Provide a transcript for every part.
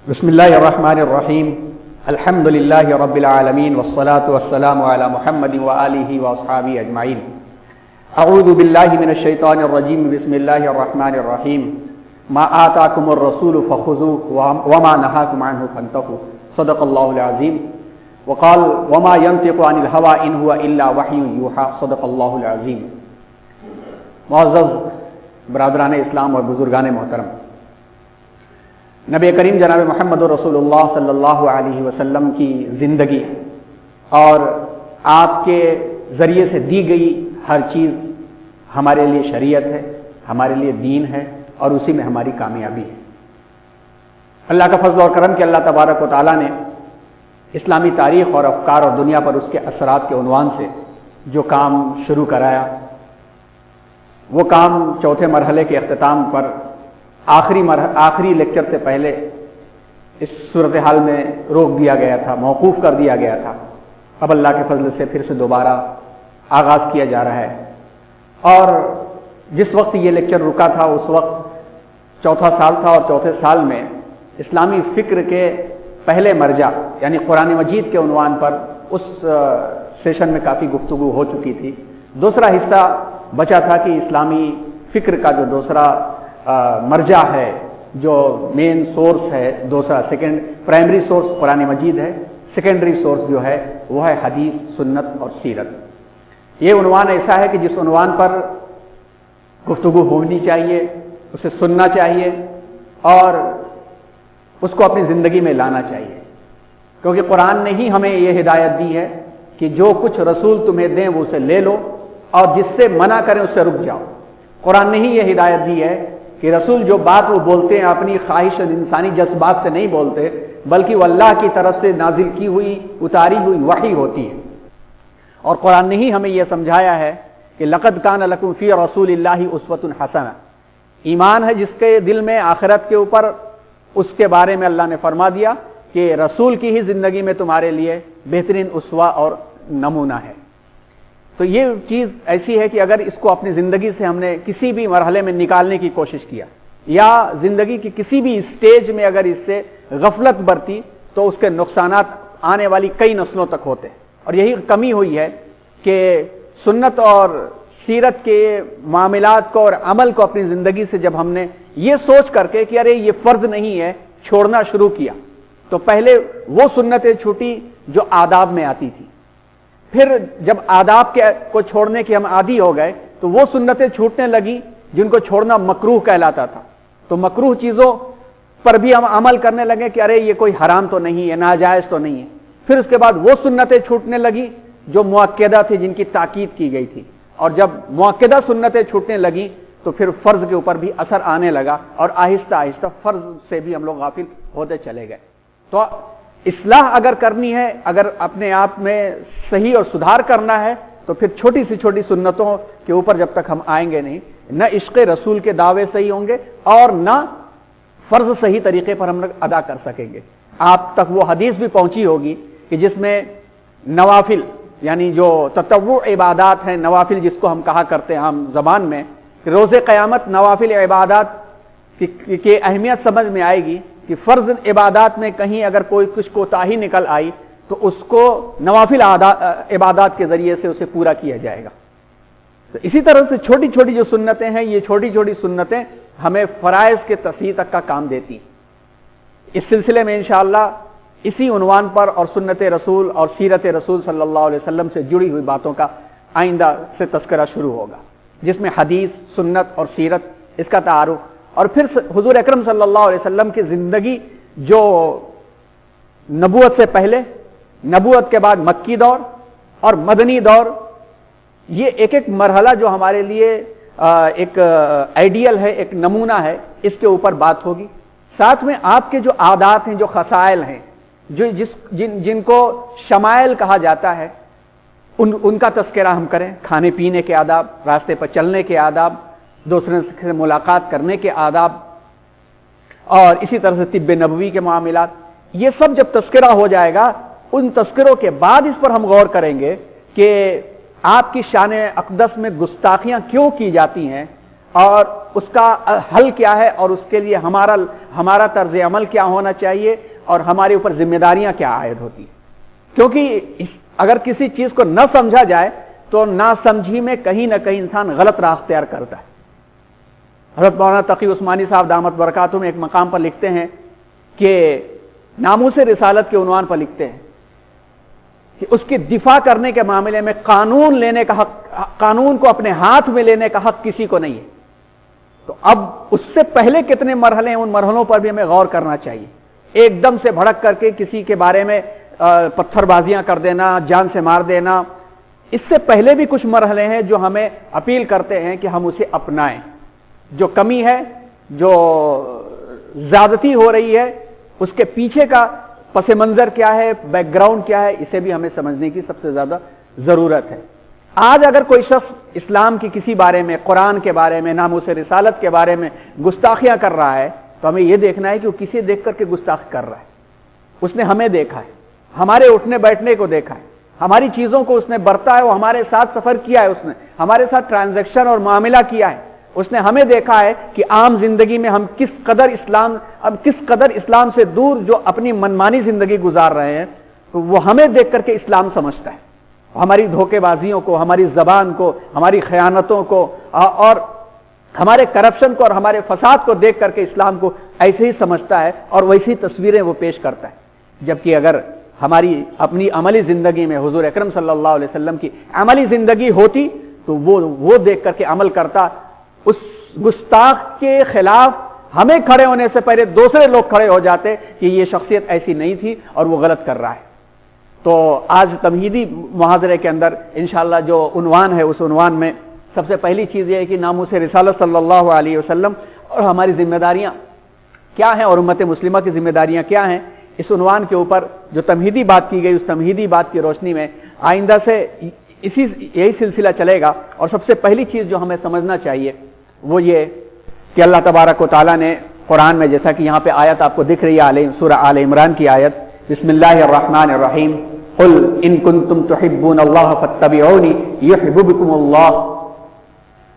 بسم الله الرحمن الرحيم الحمد لله رب العالمين والصلاة والسلام على محمد وآله وأصحابه أجمعين. أعوذ بالله من الشيطان الرجيم. بسم الله الرحمن الرحيم. ما آتاكم الرسول فخذوه وما نهاكم عنه فانتهوا. صدق الله العظيم. وقال وما ينطق عن الهوى إن هو إلا وحي يوحى. صدق الله العظيم. معزز برادران اسلام اور بزرگان محترم، نبی کریم جناب محمد رسول اللہ صلی اللہ علیہ وسلم کی زندگی اور آپ کے ذریعے سے دی گئی ہر چیز ہمارے لیے شریعت ہے، ہمارے لیے دین ہے اور اسی میں ہماری کامیابی ہے. اللہ کا فضل اور کرم کہ اللہ تبارک و تعالیٰ نے اسلامی تاریخ اور افکار اور دنیا پر اس کے اثرات کے عنوان سے جو کام شروع کرایا، وہ کام چوتھے مرحلے کے اختتام پر آخری لیکچر سے پہلے اس صورتحال میں روک دیا گیا تھا، موقوف کر دیا گیا تھا. اب اللہ کے فضل سے پھر سے دوبارہ آغاز کیا جا رہا ہے. اور جس وقت یہ لیکچر رکا تھا اس وقت چوتھا سال تھا، اور چوتھے سال میں اسلامی فکر کے پہلے مرجع یعنی قرآن مجید کے عنوان پر اس سیشن میں کافی گفتگو ہو چکی تھی. دوسرا حصہ بچا تھا کہ اسلامی فکر کا جو دوسرا مرجع ہے، جو مین سورس ہے، دوسرا پرائمری سورس قرآن مجید ہے، سیکنڈری سورس جو ہے وہ ہے حدیث، سنت اور سیرت. یہ عنوان ایسا ہے کہ جس عنوان پر گفتگو ہونی چاہیے، اسے سننا چاہیے اور اس کو اپنی زندگی میں لانا چاہیے، کیونکہ قرآن نے ہی ہمیں یہ ہدایت دی ہے کہ جو کچھ رسول تمہیں دیں وہ اسے لے لو اور جس سے منع کریں اس سے رک جاؤ. قرآن نے ہی یہ ہدایت دی ہے کہ رسول جو بات وہ بولتے ہیں اپنی خواہش اور انسانی جذبات سے نہیں بولتے، بلکہ وہ اللہ کی طرف سے نازل کی ہوئی اتاری ہوئی وحی ہوتی ہے. اور قرآن نے ہی ہمیں یہ سمجھایا ہے کہ لقد کان لکم فی رسول اللہ اسوۃ حسنہ. ایمان ہے جس کے دل میں آخرت کے اوپر، اس کے بارے میں اللہ نے فرما دیا کہ رسول کی ہی زندگی میں تمہارے لیے بہترین اسوہ اور نمونہ ہے. تو یہ چیز ایسی ہے کہ اگر اس کو اپنی زندگی سے ہم نے کسی بھی مرحلے میں نکالنے کی کوشش کیا یا زندگی کی کسی بھی اسٹیج میں اگر اس سے غفلت برتی تو اس کے نقصانات آنے والی کئی نسلوں تک ہوتے. اور یہی کمی ہوئی ہے کہ سنت اور سیرت کے معاملات کو اور عمل کو اپنی زندگی سے جب ہم نے یہ سوچ کر کے کہ ارے یہ فرض نہیں ہے چھوڑنا شروع کیا، تو پہلے وہ سنتیں چھوٹی جو آداب میں آتی تھی. پھر جب آداب کو چھوڑنے کے ہم عادی ہو گئے تو وہ سنتیں چھوٹنے لگی جن کو چھوڑنا مکروہ کہلاتا تھا. تو مکروہ چیزوں پر بھی ہم عمل کرنے لگے کہ ارے یہ کوئی حرام تو نہیں ہے، ناجائز تو نہیں ہے. پھر اس کے بعد وہ سنتیں چھوٹنے لگی جو مؤکدہ تھی، جن کی تاکید کی گئی تھی. اور جب مؤکدہ سنتیں چھوٹنے لگی تو پھر فرض کے اوپر بھی اثر آنے لگا اور آہستہ آہستہ فرض سے بھی ہم لوگ غافل ہوتے چلے گئے. تو اصلاح اگر کرنی ہے، اگر اپنے آپ میں صحیح اور سدھار کرنا ہے تو پھر چھوٹی سی چھوٹی سنتوں کے اوپر جب تک ہم آئیں گے نہیں، نہ عشق رسول کے دعوے صحیح ہوں گے اور نہ فرض صحیح طریقے پر ہم لوگ ادا کر سکیں گے. آپ تک وہ حدیث بھی پہنچی ہوگی کہ جس میں نوافل یعنی جو تطوع عبادات ہیں، نوافل جس کو ہم کہا کرتے ہیں عام زبان میں، کہ روز قیامت نوافل عبادات کی اہمیت سمجھ میں آئے گی کہ فرض عبادات میں کہیں اگر کوئی کچھ کوتاہی نکل آئی تو اس کو نوافل عبادات کے ذریعے سے اسے پورا کیا جائے گا. تو اسی طرح سے چھوٹی چھوٹی جو سنتیں ہیں، یہ چھوٹی چھوٹی سنتیں ہمیں فرائض کے تصحیح تک کا کام دیتی. اس سلسلے میں انشاءاللہ اسی عنوان پر اور سنت رسول اور سیرت رسول صلی اللہ علیہ وسلم سے جڑی ہوئی باتوں کا آئندہ سے تذکرہ شروع ہوگا، جس میں حدیث، سنت اور سیرت اس کا تعارف، اور پھر حضور اکرم صلی اللہ علیہ وسلم کی زندگی جو نبوت سے پہلے، نبوت کے بعد مکی دور اور مدنی دور، یہ ایک ایک مرحلہ جو ہمارے لیے ایک آئیڈیل ہے، ایک نمونہ ہے، اس کے اوپر بات ہوگی. ساتھ میں آپ کے جو عادات ہیں، جو خصائل ہیں، جن کو شمائل کہا جاتا ہے، ان کا تذکرہ ہم کریں. کھانے پینے کے آداب، راستے پر چلنے کے آداب، دوسرے سے ملاقات کرنے کے آداب، اور اسی طرح سے طب نبوی کے معاملات. یہ سب جب تذکرہ ہو جائے گا، ان تذکروں کے بعد اس پر ہم غور کریں گے کہ آپ کی شان اقدس میں گستاخیاں کیوں کی جاتی ہیں، اور اس کا حل کیا ہے اور اس کے لیے ہمارا طرز عمل کیا ہونا چاہیے اور ہمارے اوپر ذمہ داریاں کیا عائد ہوتی ہیں. کیونکہ اگر کسی چیز کو نہ سمجھا جائے تو نا سمجھی میں کہیں نہ کہیں انسان غلط راہ اختیار کرتا ہے. حضرت مولانا تقی عثمانی صاحب دامت برکاتہم ایک مقام پر لکھتے ہیں کہ ناموس رسالت کے عنوان پر لکھتے ہیں کہ اس کی دفاع کرنے کے معاملے میں قانون لینے کا حق، قانون کو اپنے ہاتھ میں لینے کا حق کسی کو نہیں ہے. تو اب اس سے پہلے کتنے مرحلے ہیں، ان مرحلوں پر بھی ہمیں غور کرنا چاہیے. ایک دم سے بھڑک کر کے کسی کے بارے میں پتھر بازیاں کر دینا، جان سے مار دینا، اس سے پہلے بھی کچھ مرحلے ہیں جو ہمیں اپیل کرتے ہیں کہ ہم اسے اپنائیں. جو کمی ہے، جو زیادتی ہو رہی ہے، اس کے پیچھے کا پس منظر کیا ہے، بیک گراؤنڈ کیا ہے، اسے بھی ہمیں سمجھنے کی سب سے زیادہ ضرورت ہے. آج اگر کوئی شخص اسلام کی کسی بارے میں، قرآن کے بارے میں، ناموس رسالت کے بارے میں گستاخیاں کر رہا ہے تو ہمیں یہ دیکھنا ہے کہ وہ کسے دیکھ کر کے گستاخی کر رہا ہے. اس نے ہمیں دیکھا ہے، ہمارے اٹھنے بیٹھنے کو دیکھا ہے، ہماری چیزوں کو اس نے برتا ہے، وہ ہمارے ساتھ سفر کیا ہے، اس نے ہمارے ساتھ ٹرانزیکشن اور معاملہ کیا ہے. اس نے ہمیں دیکھا ہے کہ عام زندگی میں ہم کس قدر اسلام سے دور جو اپنی منمانی زندگی گزار رہے ہیں، تو وہ ہمیں دیکھ کر کے اسلام سمجھتا ہے. ہماری دھوکے بازیوں کو، ہماری زبان کو، ہماری خیانتوں کو اور ہمارے کرپشن کو اور ہمارے فساد کو دیکھ کر کے اسلام کو ایسے ہی سمجھتا ہے اور ویسی تصویریں وہ پیش کرتا ہے. جبکہ اگر ہماری اپنی عملی زندگی میں حضور اکرم صلی اللہ علیہ وسلم کی عملی زندگی ہوتی تو وہ دیکھ کر کے عمل کرتا. اس گستاخ کے خلاف ہمیں کھڑے ہونے سے پہلے دوسرے لوگ کھڑے ہو جاتے کہ یہ شخصیت ایسی نہیں تھی اور وہ غلط کر رہا ہے. تو آج تمہیدی محاضرے کے اندر انشاءاللہ جو عنوان ہے، اس عنوان میں سب سے پہلی چیز یہ ہے کہ ناموس رسالت صلی اللہ علیہ وسلم اور ہماری ذمہ داریاں کیا ہیں اور امت مسلمہ کی ذمہ داریاں کیا ہیں. اس عنوان کے اوپر جو تمہیدی بات کی گئی، اس تمہیدی بات کی روشنی میں آئندہ سے یہی سلسلہ چلے گا. اور سب سے پہلی چیز جو ہمیں سمجھنا چاہیے وہ یہ کہ اللہ تبارک و تعالیٰ نے قرآن میں، جیسا کہ یہاں پہ آیت آپ کو دکھ رہی ہے، سورہ آل عمران کی آیت، بسم اللہ الرحمن الرحیم، قل ان کنتم تحبون اللہ فاتبعونی یحببکم اللہ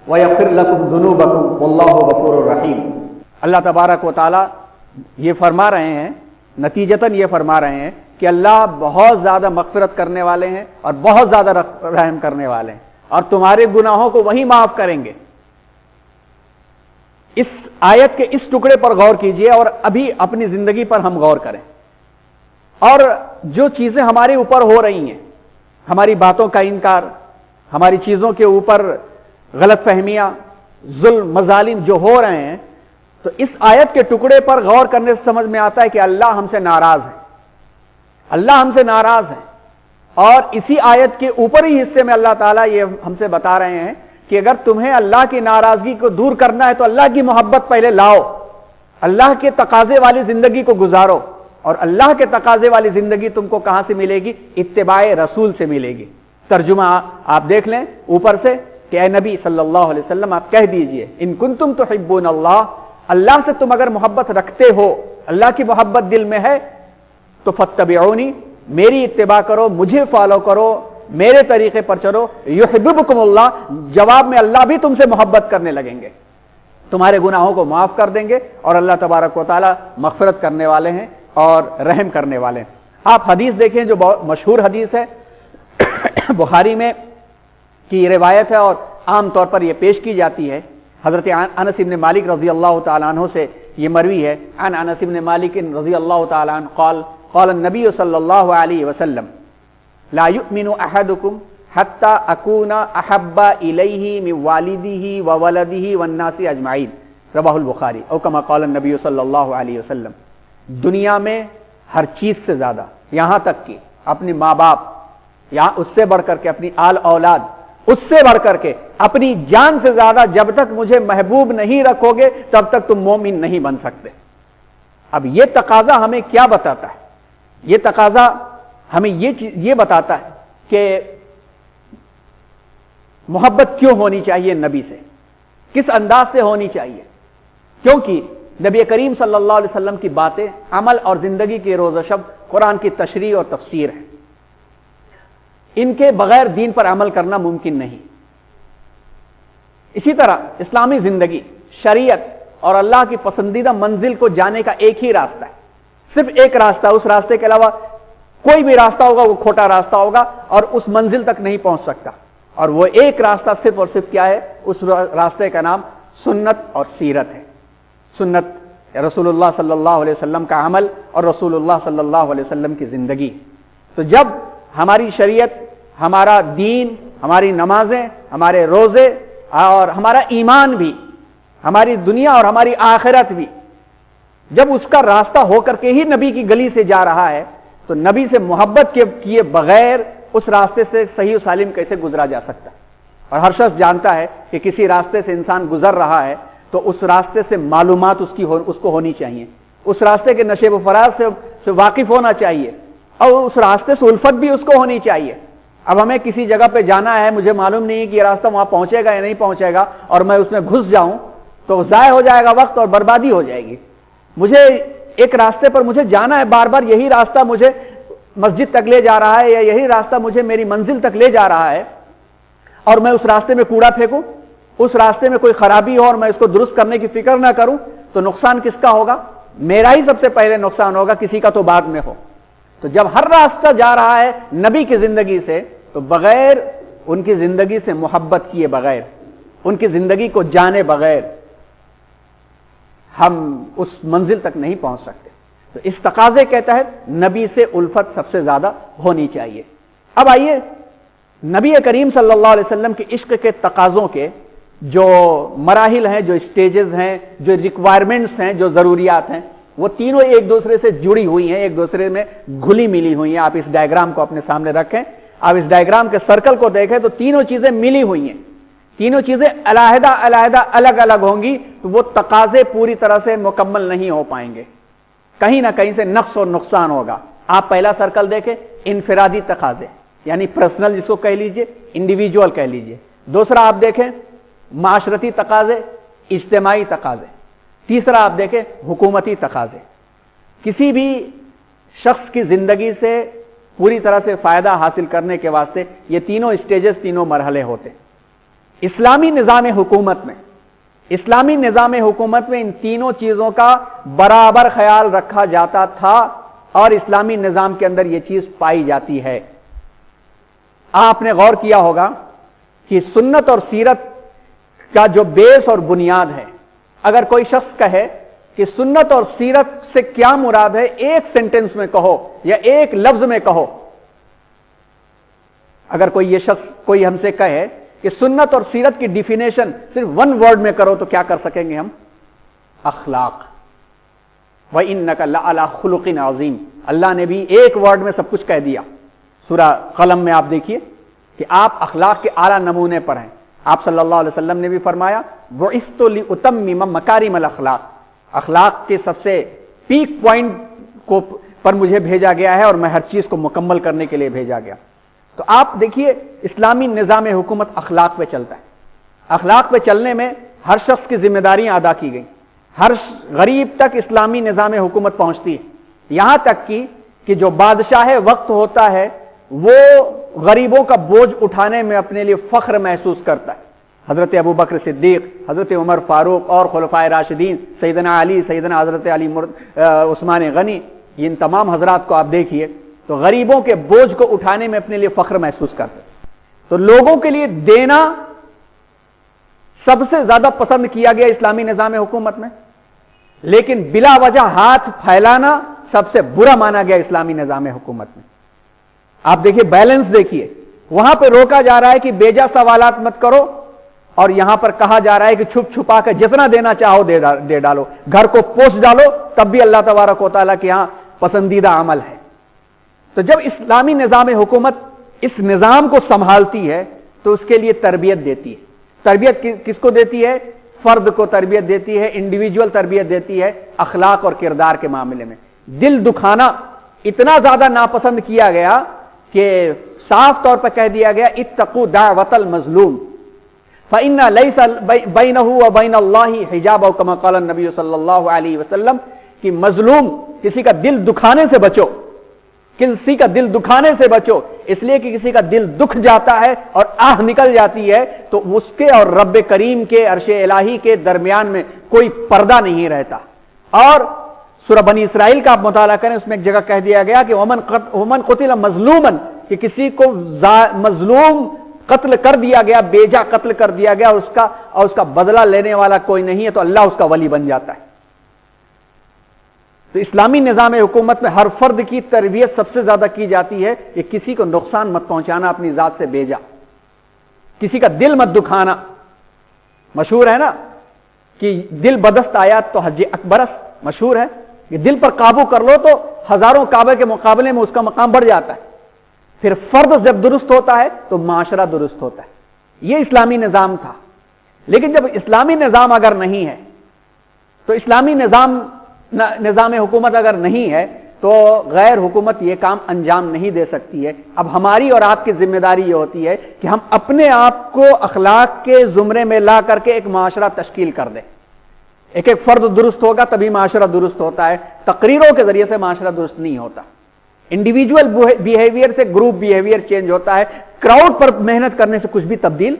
ویغفر لکم ذنوبکم واللہ غفور رحیم. اللہ تبارک و تعالیٰ یہ فرما رہے ہیں، نتیجتاً یہ فرما رہے ہیں کہ اللہ بہت زیادہ مغفرت کرنے والے ہیں اور بہت زیادہ رحم کرنے والے ہیں اور تمہارے گناہوں کو وہی معاف کریں گے. اس آیت کے اس ٹکڑے پر غور کیجئے اور ابھی اپنی زندگی پر ہم غور کریں. اور جو چیزیں ہمارے اوپر ہو رہی ہیں، ہماری باتوں کا انکار، ہماری چیزوں کے اوپر غلط فہمیاں، ظلم، مظالم جو ہو رہے ہیں، تو اس آیت کے ٹکڑے پر غور کرنے سے سمجھ میں آتا ہے کہ اللہ ہم سے ناراض ہے. اللہ ہم سے ناراض ہے. اور اسی آیت کے اوپری حصے میں اللہ تعالیٰ یہ ہم سے بتا رہے ہیں کہ اگر تمہیں اللہ کی ناراضگی کو دور کرنا ہے تو اللہ کی محبت پہلے لاؤ، اللہ کے تقاضے والی زندگی کو گزارو. اور اللہ کے تقاضے والی زندگی تم کو کہاں سے ملے گی؟ اتباع رسول سے ملے گی. ترجمہ آپ دیکھ لیں اوپر سے کہ اے نبی صلی اللہ علیہ وسلم آپ کہہ دیجئے ان کنتم تحبون اللہ، اللہ سے تم اگر محبت رکھتے ہو، اللہ کی محبت دل میں ہے تو فاتبعونی، میری اتباع کرو، مجھے فالو کرو، میرے طریقے پر چلو. یحببکم اللہ، جواب میں اللہ بھی تم سے محبت کرنے لگیں گے، تمہارے گناہوں کو معاف کر دیں گے. اور اللہ تبارک و تعالی مغفرت کرنے والے ہیں اور رحم کرنے والے ہیں. آپ حدیث دیکھیں جو بہت مشہور حدیث ہے، بخاری میں کی روایت ہے اور عام طور پر یہ پیش کی جاتی ہے. حضرت انس بن مالک رضی اللہ تعالیٰ عنہ سے یہ مروی ہے، عن انس بن مالک رضی اللہ تعالیٰ عنہ قال النبی صلی اللہ علیہ وسلم لا یؤمن احدکم حتی اکون احب الیہ من والدہ وولدہ والناس اجمعین، رواہ البخاری، او کما قال النبی صلی اللہ علیہ وسلم. دنیا میں ہر چیز سے زیادہ، یہاں تک کہ اپنے ماں باپ، یہاں اس سے بڑھ کر کے اپنی آل اولاد، اس سے بڑھ کر کے اپنی جان سے زیادہ جب تک مجھے محبوب نہیں رکھو گے تب تک تم مومن نہیں بن سکتے. اب یہ تقاضا ہمیں کیا بتاتا ہے؟ یہ تقاضا ہمیں یہ بتاتا ہے کہ محبت کیوں ہونی چاہیے نبی سے، کس انداز سے ہونی چاہیے. کیونکہ نبی کریم صلی اللہ علیہ وسلم کی باتیں عمل اور زندگی کے روز و شب قرآن کی تشریح اور تفسیر ہے. ان کے بغیر دین پر عمل کرنا ممکن نہیں. اسی طرح اسلامی زندگی، شریعت اور اللہ کی پسندیدہ منزل کو جانے کا ایک ہی راستہ ہے، صرف ایک راستہ، اس راستے کے علاوہ کوئی بھی راستہ ہوگا وہ کھوٹا راستہ ہوگا اور اس منزل تک نہیں پہنچ سکتا، اور وہ ایک راستہ صرف اور صرف کیا ہے؟ اس راستے کا نام سنت اور سیرت ہے۔ سنت رسول اللہ صلی اللہ علیہ وسلم کا عمل اور رسول اللہ صلی اللہ علیہ وسلم کی زندگی۔ تو جب ہماری شریعت، ہمارا دین، ہماری نمازیں، ہمارے روزے اور ہمارا ایمان بھی، ہماری دنیا اور ہماری آخرت بھی جب اس کا راستہ ہو کر کے ہی نبی کی گلی سے جا رہا ہے، تو نبی سے محبت کیے بغیر اس راستے سے صحیح و سالم کیسے گزرا جا سکتا ہے؟ اور ہر شخص جانتا ہے کہ کسی راستے سے انسان گزر رہا ہے تو اس راستے سے معلومات اس کو ہونی چاہیے، اس راستے کے نشیب و فراز سے واقف ہونا چاہیے، اور اس راستے سے الفت بھی اس کو ہونی چاہیے۔ اب ہمیں کسی جگہ پہ جانا ہے، مجھے معلوم نہیں ہے کہ یہ راستہ وہاں پہنچے گا یا نہیں پہنچے گا، اور میں اس میں گھس جاؤں تو ضائع ہو جائے گا وقت اور بربادی ہو جائے گی۔ مجھے ایک راستے پر مجھے جانا ہے، بار بار یہی راستہ مجھے مسجد تک لے جا رہا ہے یا یہی راستہ مجھے میری منزل تک لے جا رہا ہے، اور میں اس راستے میں کوڑا پھینکوں، اس راستے میں کوئی خرابی ہو اور میں اس کو درست کرنے کی فکر نہ کروں، تو نقصان کس کا ہوگا؟ میرا ہی سب سے پہلے نقصان ہوگا، کسی کا تو بعد میں ہو۔ تو جب ہر راستہ جا رہا ہے نبی کی زندگی سے، تو بغیر ان کی زندگی سے محبت کیے بغیر، ان کی زندگی کو جانے بغیر ہم اس منزل تک نہیں پہنچ سکتے۔ تو اس تقاضے کے تحت نبی سے الفت سب سے زیادہ ہونی چاہیے۔ اب آئیے نبی کریم صلی اللہ علیہ وسلم کے عشق کے تقاضوں کے جو مراحل ہیں، جو اسٹیجز ہیں، جو ریکوائرمنٹس ہیں، جو ضروریات ہیں، وہ تینوں ایک دوسرے سے جڑی ہوئی ہیں، ایک دوسرے میں گھلی ملی ہوئی ہیں۔ آپ اس ڈائیگرام کو اپنے سامنے رکھیں، آپ اس ڈائیگرام کے سرکل کو دیکھیں تو تینوں چیزیں ملی ہوئی ہیں، تینوں چیزیں علیحدہ علیحدہ الگ الگ ہوں گی تو وہ تقاضے پوری طرح سے مکمل نہیں ہو پائیں گے، کہیں نہ کہیں سے نقص اور نقصان ہوگا۔ آپ پہلا سرکل دیکھیں، انفرادی تقاضے یعنی پرسنل، جس کو کہہ لیجئے، انڈیویجول کہہ لیجئے۔ دوسرا آپ دیکھیں معاشرتی تقاضے، اجتماعی تقاضے۔ تیسرا آپ دیکھیں حکومتی تقاضے۔ کسی بھی شخص کی زندگی سے پوری طرح سے فائدہ حاصل کرنے کے واسطے یہ تینوں اسٹیجز، تینوں مرحلے ہوتے۔ اسلامی نظام حکومت میں ان تینوں چیزوں کا برابر خیال رکھا جاتا تھا، اور اسلامی نظام کے اندر یہ چیز پائی جاتی ہے۔ آپ نے غور کیا ہوگا کہ سنت اور سیرت کا جو بیس اور بنیاد ہے، اگر کوئی شخص کہے کہ سنت اور سیرت سے کیا مراد ہے، ایک سینٹنس میں کہو یا ایک لفظ میں کہو، اگر یہ شخص کوئی ہم سے کہے کہ سنت اور سیرت کی ڈیفینیشن صرف ون ورڈ میں کرو تو کیا کر سکیں گے ہم؟ اخلاق۔ وَإِنَّكَ لَعَلَىٰ خُلُقٍ عَظِيمٍ، اللہ نے بھی ایک ورڈ میں سب کچھ کہہ دیا۔ سورہ قلم میں آپ دیکھیے کہ آپ اخلاق کے اعلیٰ نمونے پر ہیں۔ آپ صلی اللہ علیہ وسلم نے بھی فرمایا بُعِثْتُ لِأُتَمِّمَ مَكَارِمَ الْأَخْلَاقِ، اخلاق کے سب سے پیک پوائنٹ پر مجھے بھیجا گیا ہے اور میں ہر چیز کو مکمل کرنے کے لیے بھیجا گیا۔ تو آپ دیکھیے اسلامی نظام حکومت اخلاق پہ چلتا ہے۔ اخلاق پہ چلنے میں ہر شخص کی ذمہ داریاں ادا کی گئیں، ہر غریب تک اسلامی نظام حکومت پہنچتی ہے، یہاں تک کہ جو بادشاہ وقت ہوتا ہے وہ غریبوں کا بوجھ اٹھانے میں اپنے لیے فخر محسوس کرتا ہے۔ حضرت ابوبکر صدیق، حضرت عمر فاروق اور خلفائے راشدین، سیدنا علی، سیدنا حضرت علی عثمان غنی، ان تمام حضرات کو آپ دیکھیے تو غریبوں کے بوجھ کو اٹھانے میں اپنے لیے فخر محسوس کرتے۔ تو لوگوں کے لیے دینا سب سے زیادہ پسند کیا گیا اسلامی نظام حکومت میں، لیکن بلا وجہ ہاتھ پھیلانا سب سے برا مانا گیا اسلامی نظام حکومت میں۔ آپ دیکھیے بیلنس دیکھیے، وہاں پہ روکا جا رہا ہے کہ بیجا سوالات مت کرو، اور یہاں پر کہا جا رہا ہے کہ چھپ چھپا کر جتنا دینا چاہو دے ڈالو، گھر کو پوچھ ڈالو، تب بھی اللہ تبارک و تعالیٰ کے یہاں پسندیدہ عمل ہے۔ تو جب اسلامی نظام حکومت اس نظام کو سنبھالتی ہے تو اس کے لیے تربیت دیتی ہے۔ تربیت کس کو دیتی ہے؟ فرد کو تربیت دیتی ہے، انڈیویجول تربیت دیتی ہے اخلاق اور کردار کے معاملے میں۔ دل دکھانا اتنا زیادہ ناپسند کیا گیا کہ صاف طور پر کہہ دیا گیا اتقوا دعوۃ المظلوم فإن ليس بينه وبين الله حجاب، كما قال النبي صلی اللہ علیہ وسلم کہ مظلوم، کسی کا دل دکھانے سے بچو، کسی کا دل دکھانے سے بچو، اس لیے کہ کسی کا دل دکھ جاتا ہے اور آہ نکل جاتی ہے تو اس کے اور رب کریم کے عرش الہی کے درمیان میں کوئی پردہ نہیں رہتا. اور سورہ بنی اسرائیل کا آپ مطالعہ کریں، اس میں ایک جگہ کہہ دیا گیا کہ ومن قتل مظلوما، کہ کسی کو مظلوم قتل کر دیا گیا، بیجا قتل کر دیا گیا، اور اس کا بدلہ لینے والا کوئی نہیں ہے تو اللہ اس کا ولی بن جاتا ہے. تو اسلامی نظام حکومت میں ہر فرد کی تربیت سب سے زیادہ کی جاتی ہے کہ کسی کو نقصان مت پہنچانا اپنی ذات سے بیجا، کسی کا دل مت دکھانا. مشہور ہے نا کہ دل بدست آیا تو حج اکبرس، مشہور ہے کہ دل پر قابو کر لو تو ہزاروں کعبے کے مقابلے میں اس کا مقام بڑھ جاتا ہے. پھر فرد جب درست ہوتا ہے تو معاشرہ درست ہوتا ہے. یہ اسلامی نظام تھا. لیکن جب اسلامی نظام اگر نہیں ہے تو اسلامی نظام حکومت اگر نہیں ہے تو غیر حکومت یہ کام انجام نہیں دے سکتی ہے. اب ہماری اور آپ کی ذمہ داری یہ ہوتی ہے کہ ہم اپنے آپ کو اخلاق کے زمرے میں لا کر کے ایک معاشرہ تشکیل کر دیں. ایک ایک فرد درست ہوگا تبھی معاشرہ درست ہوتا ہے. تقریروں کے ذریعے سے معاشرہ درست نہیں ہوتا. انڈیویجول بیہیویئر سے گروپ بیہیویئر چینج ہوتا ہے. کراؤڈ پر محنت کرنے سے کچھ بھی تبدیل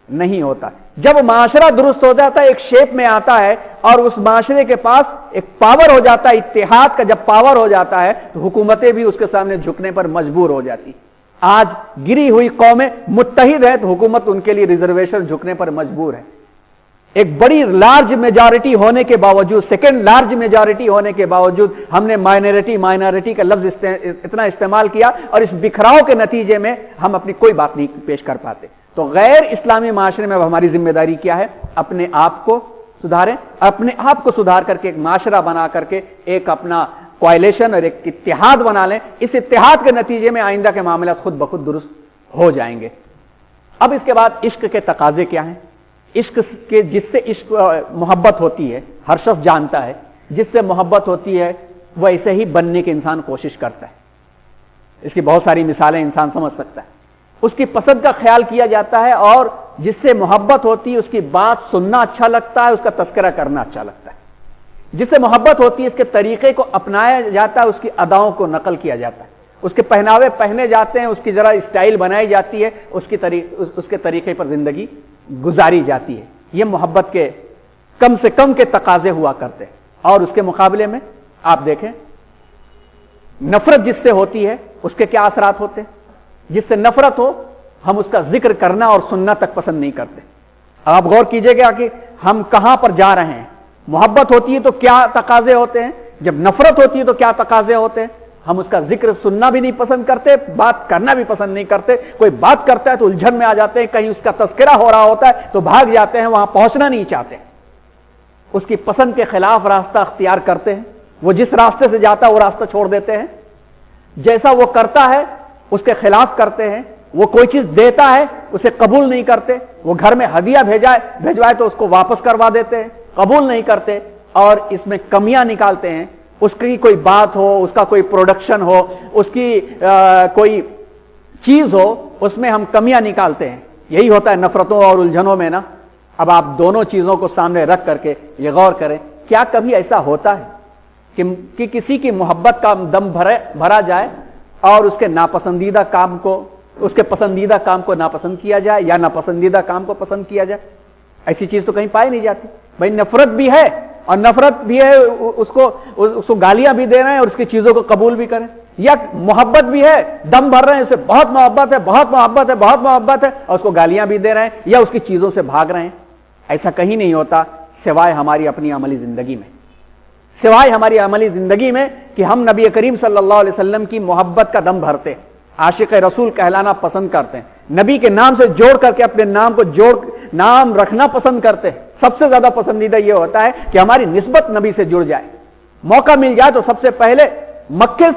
نہیں ہوتا. جب معاشرہ درست ہو جاتا ہے، ایک شیپ میں آتا ہے اور اس معاشرے کے پاس ایک پاور ہو جاتا ہے، اتحاد کا جب پاور ہو جاتا ہے تو حکومتیں بھی اس کے سامنے جھکنے پر مجبور ہو جاتی. آج گری ہوئی قومیں متحد ہیں تو حکومت ان کے لیے ریزرویشن جھکنے پر مجبور ہے. ایک بڑی لارج میجارٹی ہونے کے باوجود، سیکنڈ لارج میجارٹی ہونے کے باوجود ہم نے مائنورٹی کا لفظ اتنا استعمال کیا اور اس بکھراؤ کے نتیجے میں ہم اپنی کوئی بات نہیں پیش کر پاتے. تو غیر اسلامی معاشرے میں اب ہماری ذمہ داری کیا ہے؟ اپنے آپ کو سدھاریں، اپنے آپ کو سدھار کر کے ایک معاشرہ بنا کر کے ایک اپنا کوائلیشن اور ایک اتحاد بنا لیں. اس اتحاد کے نتیجے میں آئندہ کے معاملات خود بخود درست ہو جائیں گے. اب اس کے بعد عشق کے تقاضے کیا ہیں؟ عشق کے جس سے عشق محبت ہوتی ہے، ہر شخص جانتا ہے جس سے محبت ہوتی ہے وہ ایسے ہی بننے کی انسان کوشش کرتا ہے. اس کی بہت ساری مثالیں انسان سمجھ سکتا ہے. اس کی پسند کا خیال کیا جاتا ہے اور جس سے محبت ہوتی ہے اس کی بات سننا اچھا لگتا ہے، اس کا تذکرہ کرنا اچھا لگتا ہے. جس سے محبت ہوتی ہے اس کے طریقے کو اپنایا جاتا ہے، اس کی اداؤں کو نقل کیا جاتا ہے، اس کے پہناوے پہنے جاتے ہیں، اس کی ذرا اسٹائل بنائی جاتی ہے، اس کے طریقے پر زندگی گزاری جاتی ہے. یہ محبت کے کم سے کم کے تقاضے ہوا کرتے ہیں. اور اس کے مقابلے میں آپ دیکھیں نفرت جس سے ہوتی ہے اس کے کیا اثرات ہوتے ہیں. جس سے نفرت ہو ہم اس کا ذکر کرنا اور سننا تک پسند نہیں کرتے. آپ غور کیجئے گا کہ ہم کہاں پر جا رہے ہیں. محبت ہوتی ہے تو کیا تقاضے ہوتے ہیں، جب نفرت ہوتی ہے تو کیا تقاضے ہوتے ہیں. ہم اس کا ذکر سننا بھی نہیں پسند کرتے، بات کرنا بھی پسند نہیں کرتے. کوئی بات کرتا ہے تو الجھن میں آ جاتے ہیں، کہیں اس کا تذکرہ ہو رہا ہوتا ہے تو بھاگ جاتے ہیں، وہاں پہنچنا نہیں چاہتے. اس کی پسند کے خلاف راستہ اختیار کرتے ہیں. وہ جس راستے سے جاتا ہے وہ راستہ چھوڑ دیتے ہیں. جیسا وہ کرتا ہے اس کے خلاف کرتے ہیں. وہ کوئی چیز دیتا ہے اسے قبول نہیں کرتے. وہ گھر میں ہدیہ بھیجوائے تو اس کو واپس کروا دیتے ہیں، قبول نہیں کرتے اور اس میں کمیاں نکالتے ہیں. اس کی کوئی بات ہو، اس کا کوئی پروڈکشن ہو، اس کی کوئی چیز ہو، اس میں ہم کمیاں نکالتے ہیں. یہی ہوتا ہے نفرتوں اور الجھنوں میں نا. اب آپ دونوں چیزوں کو سامنے رکھ کر کے یہ غور کریں، کیا کبھی ایسا ہوتا ہے کہ کسی کی محبت کا دم بھرا جائے اور اس کے ناپسندیدہ کام کو، اس کے پسندیدہ کام کو ناپسند کیا جائے یا ناپسندیدہ کام کو پسند کیا جائے؟ ایسی چیز تو کہیں پائی نہیں جاتی. بھائی نفرت بھی ہے اور نفرت بھی ہے، اس کو گالیاں بھی دے رہے ہیں اور اس کی چیزوں کو قبول بھی کریں. یا محبت بھی ہے، دم بھر رہے ہیں، اسے بہت محبت ہے، بہت محبت ہے، بہت محبت ہے اور اس کو گالیاں بھی دے رہے ہیں یا اس کی چیزوں سے بھاگ رہے ہیں. ایسا کہیں نہیں ہوتا سوائے ہماری اپنی عملی زندگی میں، سوائے ہماری عملی زندگی میں کہ ہم نبی کریم صلی اللہ علیہ وسلم کی محبت کا دم بھرتے، عاشق رسول کہلانا پسند کرتے ہیں، نبی کے نام سے جوڑ کر کے اپنے نام کو نام رکھنا پسند کرتے ہیں. سب سے زیادہ پسندیدہ یہ ہوتا ہے کہ ہماری نسبت نبی سے جڑ جائے. موقع مل جائے تو سب سے پہلے مکے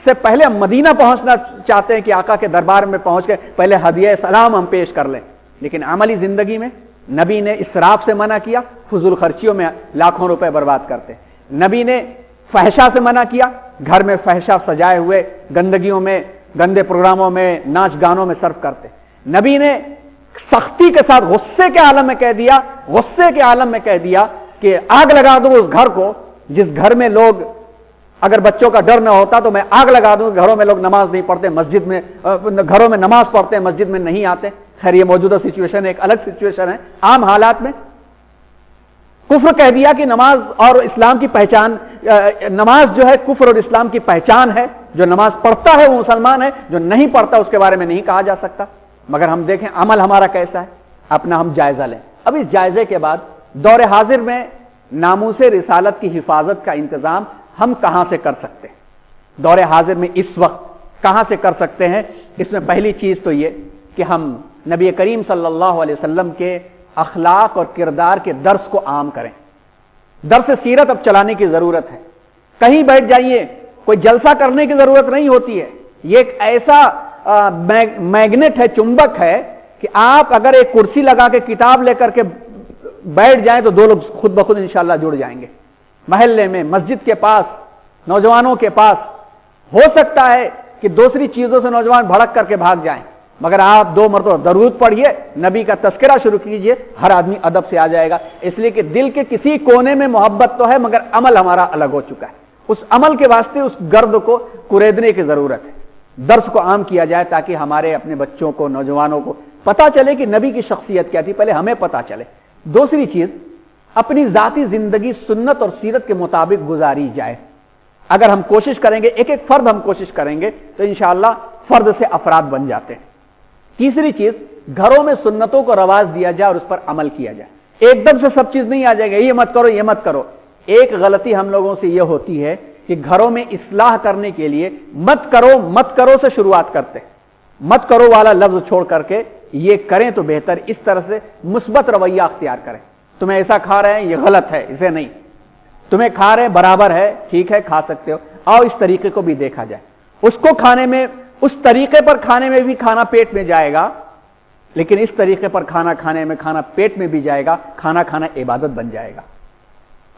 سے پہلے ہم مدینہ پہنچنا چاہتے ہیں کہ آقا کے دربار میں پہنچ کے پہلے ہدیہ سلام ہم پیش کر لیں. لیکن عملی زندگی میں نبی نے اسراف سے منع کیا، فضول خرچیوں میں لاکھوں روپے برباد کرتے. نبی نے فحشا سے منع کیا، گھر میں فحشا سجائے ہوئے گندگیوں میں، گندے پروگراموں میں، ناچ گانوں میں صرف کرتے. نبی نے سختی کے ساتھ غصے کے عالم میں کہہ دیا کہ آگ لگا دو اس گھر کو جس گھر میں لوگ اگر بچوں کا ڈر نہ ہوتا تو میں آگ لگا دوں، گھروں میں لوگ نماز نہیں پڑھتے، مسجد میں گھروں میں نماز پڑھتے ہیں، مسجد میں نہیں آتے۔ خیر یہ موجودہ سچویشن ہے، ایک الگ سچویشن ہے۔ عام حالات میں کفر کہہ دیا کہ نماز اور اسلام کی پہچان، نماز جو ہے کفر اور اسلام کی پہچان ہے، جو نماز پڑھتا ہے وہ مسلمان ہے، جو نہیں پڑھتا اس کے بارے میں نہیں کہا جا سکتا۔ مگر ہم دیکھیں عمل ہمارا کیسا ہے، اپنا ہم جائزہ لیں۔ اب اس جائزے کے بعد دور حاضر میں ناموس رسالت کی حفاظت کا انتظام ہم کہاں سے کر سکتے ہیں؟ دور حاضر میں اس وقت کہاں سے کر سکتے ہیں؟ اس میں پہلی چیز تو یہ کہ ہم نبی کریم صلی اللہ علیہ وسلم کے اخلاق اور کردار کے درس کو عام کریں۔ درس سیرت اب چلانے کی ضرورت ہے۔ کہیں بیٹھ جائیے، کوئی جلسہ کرنے کی ضرورت نہیں ہوتی ہے۔ یہ ایک ایسا میگنیٹ ہے، چمبک ہے کہ آپ اگر ایک کرسی لگا کے کتاب لے کر کے بیٹھ جائیں تو دو لوگ خود بخود انشاءاللہ جڑ جائیں گے۔ محلے میں، مسجد کے پاس، نوجوانوں کے پاس ہو سکتا ہے کہ دوسری چیزوں سے نوجوان بھڑک کر کے بھاگ جائیں، مگر آپ 2 مرتبہ درود پڑھیے، نبی کا تذکرہ شروع کیجئے، ہر آدمی ادب سے آ جائے گا۔ اس لیے کہ دل کے کسی کونے میں محبت تو ہے مگر عمل ہمارا الگ ہو چکا ہے۔ اس عمل کے واسطے اس گرد کو کریدنے کی ضرورت ہے۔ درس کو عام کیا جائے تاکہ ہمارے اپنے بچوں کو، نوجوانوں کو پتہ چلے کہ نبی کی شخصیت کیا تھی، پہلے ہمیں پتہ چلے۔ دوسری چیز، اپنی ذاتی زندگی سنت اور سیرت کے مطابق گزاری جائے۔ اگر ہم کوشش کریں گے، ایک ایک فرد ہم کوشش کریں گے تو انشاءاللہ فرد سے افراد بن جاتے ہیں۔ تیسری چیز، گھروں میں سنتوں کو رواج دیا جائے اور اس پر عمل کیا جائے۔ ایک دم سے سب چیز نہیں آ جائے گا، یہ مت کرو یہ مت کرو۔ ایک غلطی ہم لوگوں سے یہ ہوتی ہے کہ گھروں میں اصلاح کرنے کے لیے مت کرو سے شروعات کرتے ہیں۔ مت کرو والا لفظ چھوڑ کر کے یہ کریں تو بہتر، اس طرح سے مثبت رویہ اختیار کریں۔ تمہیں ایسا کھا رہے ہیں، یہ غلط ہے، اسے نہیں۔ تمہیں کھا رہے ہیں، برابر ہے، ٹھیک ہے، کھا سکتے ہو، آؤ اس طریقے کو بھی دیکھا جائے۔ اس کو کھانے میں، اس طریقے پر کھانے میں بھی کھانا پیٹ میں جائے گا، لیکن اس طریقے پر کھانا کھانے میں کھانا پیٹ میں بھی جائے گا، کھانا کھانا عبادت بن جائے گا۔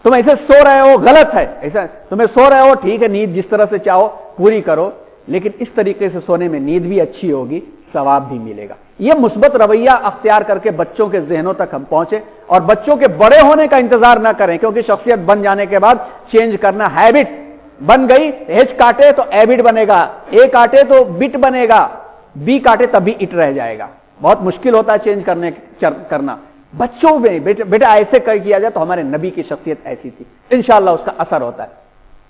تم ایسے سو رہے ہو، غلط ہے، ایسا تمہیں سو رہے ہو، ٹھیک ہے، نیند جس طرح سے چاہو پوری کرو، لیکن اس طریقے سے سونے میں نیند بھی اچھی ہوگی، ثواب بھی ملے گا۔ یہ مثبت رویہ اختیار کر کے بچوں کے ذہنوں تک ہم پہنچے اور بچوں کے بڑے ہونے کا انتظار نہ کریں، کیونکہ شخصیت بن جانے کے بعد چینج کرنا، ہیبٹ بن گئی، ایچ کاٹے تو ایبٹ بنے گا، اے کاٹے تو بٹ بنے گا، بی کاٹے تب بھی اٹ رہ جائے گا۔ بہت مشکل ہوتا ہے چینج کرنا۔ بچوں میں بیٹا ایسے کیا جائے تو ہمارے نبی کی شخصیت ایسی تھی، انشاءاللہ اس کا اثر ہوتا ہے۔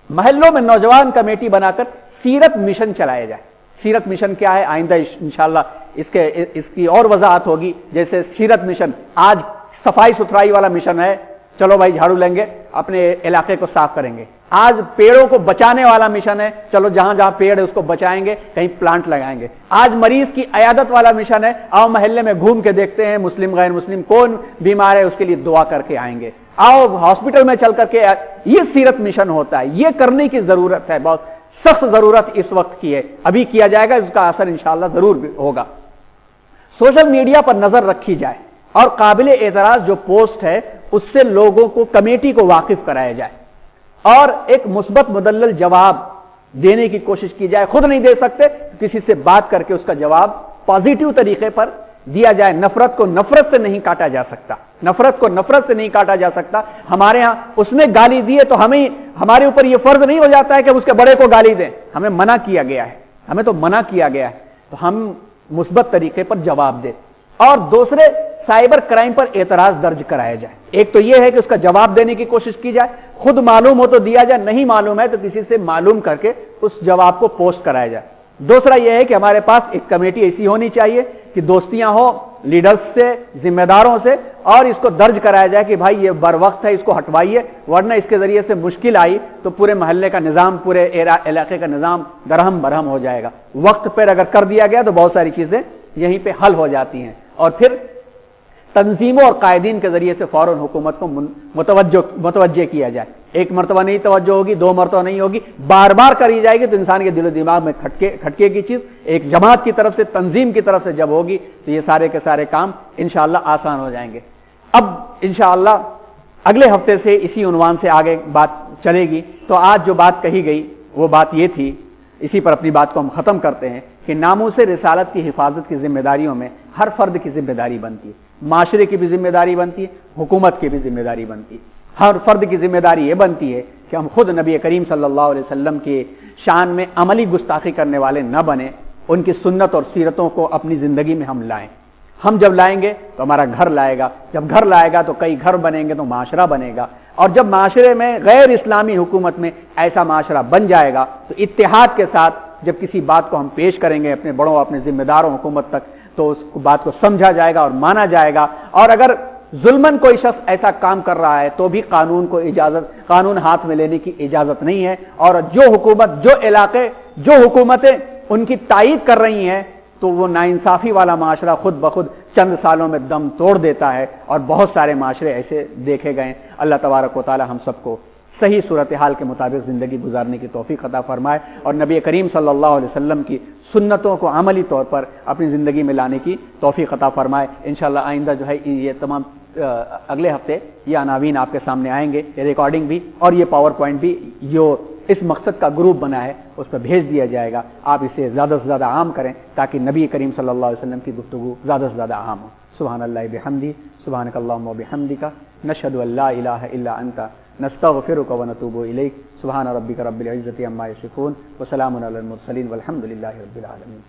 محلوں میں نوجوان کمیٹی بنا کر سیرت مشن چلائے جائے۔ سیرت مشن کیا ہے؟ آئندہ انشاءاللہ اس کی اور وضاحت ہوگی۔ جیسے سیرت مشن آج صفائی ستھرائی والا مشن ہے، چلو بھائی جھاڑو لیں گے، اپنے علاقے کو صاف کریں گے۔ آج پیڑوں کو بچانے والا مشن ہے، چلو جہاں جہاں پیڑ ہے اس کو بچائیں گے، کہیں پلانٹ لگائیں گے۔ آج مریض کی عیادت والا مشن ہے، آؤ محلے میں گھوم کے دیکھتے ہیں مسلم غیر مسلم کون بیمار ہے، اس کے لیے دعا کر کے آئیں گے۔ آؤ ہاسپٹل میں چل کر کے، یہ سیرت مشن ہوتا ہے۔ یہ کرنے کی ضرورت ہے، بہت سخت ضرورت اس وقت کی ہے، ابھی کیا جائے گا، اس کا اثر انشاءاللہ ضرور ہوگا۔ سوشل میڈیا پر نظر رکھی جائے اور قابل اعتراض جو پوسٹ ہے اس سے لوگوں کو، کمیٹی کو واقف کرایا جائے اور ایک مثبت مدلل جواب دینے کی کوشش کی جائے۔ خود نہیں دے سکتے، کسی سے بات کر کے اس کا جواب پازیٹیو طریقے پر دیا جائے۔ نفرت کو نفرت سے نہیں کاٹا جا سکتا، نفرت کو نفرت سے نہیں کاٹا جا سکتا۔ ہمارے ہاں اس نے گالی دی ہے تو ہمارے اوپر یہ فرض نہیں ہو جاتا ہے کہ اس کے بڑے کو گالی دیں۔ ہمیں منع کیا گیا ہے، ہمیں تو منع کیا گیا ہے، تو ہم مثبت طریقے پر جواب دیں۔ اور دوسرے، سائبر کرائم پر اعتراض درج کرایا جائے۔ ایک تو یہ ہے کہ اس کا جواب دینے کی کوشش کی جائے، خود معلوم ہو تو دیا جائے، نہیں معلوم ہے تو کسی سے معلوم کر کے اس جواب کو پوسٹ کرایا جائے۔ دوسرا یہ ہے کہ ہمارے پاس ایک کمیٹی ایسی ہونی چاہیے کہ دوستیاں ہو لیڈرز سے، ذمہ داروں سے، اور اس کو درج کرایا جائے کہ بھائی یہ بر وقت ہے، اس کو ہٹوائیے، ورنہ اس کے ذریعے سے مشکل آئی تو پورے محلے کا نظام، پورے علاقے کا نظام درہم برہم ہو جائے گا۔ وقت پر اگر کر دیا گیا تو بہت ساری چیزیں یہیں پہ حل ہو جاتی ہیں۔ اور پھر تنظیموں اور قائدین کے ذریعے سے فوراً حکومت کو متوجہ کیا جائے۔ ایک مرتبہ نہیں توجہ ہوگی، 2 مرتبہ نہیں ہوگی، بار بار کری جائے گی تو انسان کے دل و دماغ میں کھٹکے کی چیز ایک جماعت کی طرف سے، تنظیم کی طرف سے جب ہوگی تو یہ سارے کے سارے کام انشاءاللہ آسان ہو جائیں گے۔ اب انشاءاللہ اگلے ہفتے سے اسی عنوان سے آگے بات چلے گی۔ تو آج جو بات کہی گئی وہ بات یہ تھی، اسی پر اپنی بات کو ہم ختم کرتے ہیں کہ ناموس رسالت کی حفاظت کی ذمہ داریوں میں ہر فرد کی ذمہ داری بنتی ہے، معاشرے کی بھی ذمہ داری بنتی ہے، حکومت کی بھی ذمہ داری بنتی ہے۔ ہر فرد کی ذمہ داری یہ بنتی ہے کہ ہم خود نبی کریم صلی اللہ علیہ وسلم کی شان میں عملی گستاخی کرنے والے نہ بنیں، ان کی سنت اور سیرتوں کو اپنی زندگی میں ہم لائیں۔ ہم جب لائیں گے تو ہمارا گھر لائے گا، جب گھر لائے گا تو کئی گھر بنیں گے تو معاشرہ بنے گا، اور جب معاشرے میں غیر اسلامی حکومت میں ایسا معاشرہ بن جائے گا تو اتحاد کے ساتھ جب کسی بات کو ہم پیش کریں گے اپنے بڑوں اپنے ذمہ داروں حکومت تک تو اس بات کو سمجھا جائے گا اور مانا جائے گا۔ اور اگر ظلمن کوئی شخص ایسا کام کر رہا ہے تو بھی قانون ہاتھ میں لینے کی اجازت نہیں ہے، اور جو حکومت جو علاقے جو حکومتیں ان کی تائید کر رہی ہیں تو وہ ناانصافی والا معاشرہ خود بخود چند سالوں میں دم توڑ دیتا ہے، اور بہت سارے معاشرے ایسے دیکھے گئے۔ اللہ تبارک و تعالی ہم سب کو صحیح صورتحال کے مطابق زندگی گزارنے کی توفیق عطا فرمائے، اور نبی کریم صلی اللہ علیہ وسلم کی سنتوں کو عملی طور پر اپنی زندگی میں لانے کی توفیق عطا فرمائے۔ انشاءاللہ آئندہ جو ہے یہ تمام اگلے ہفتے یہ عناوین آپ کے سامنے آئیں گے، یہ ریکارڈنگ بھی اور یہ پاور پوائنٹ بھی جو اس مقصد کا گروپ بنا ہے اس پہ بھیج دیا جائے گا۔ آپ اسے زیادہ سے زیادہ عام کریں تاکہ نبی کریم صلی اللہ علیہ وسلم کی گفتگو زیادہ سے زیادہ عام ہو۔ سبحان اللہ بحمدہ، سبحانک اللہم وبحمدک، نشہد ان لا الہ الا انت، نستغفرک ونتوب الیک۔ سبحان ربک رب العزۃ عما یصفون، وسلام علی المرسلین، والحمد للہ رب العالمین۔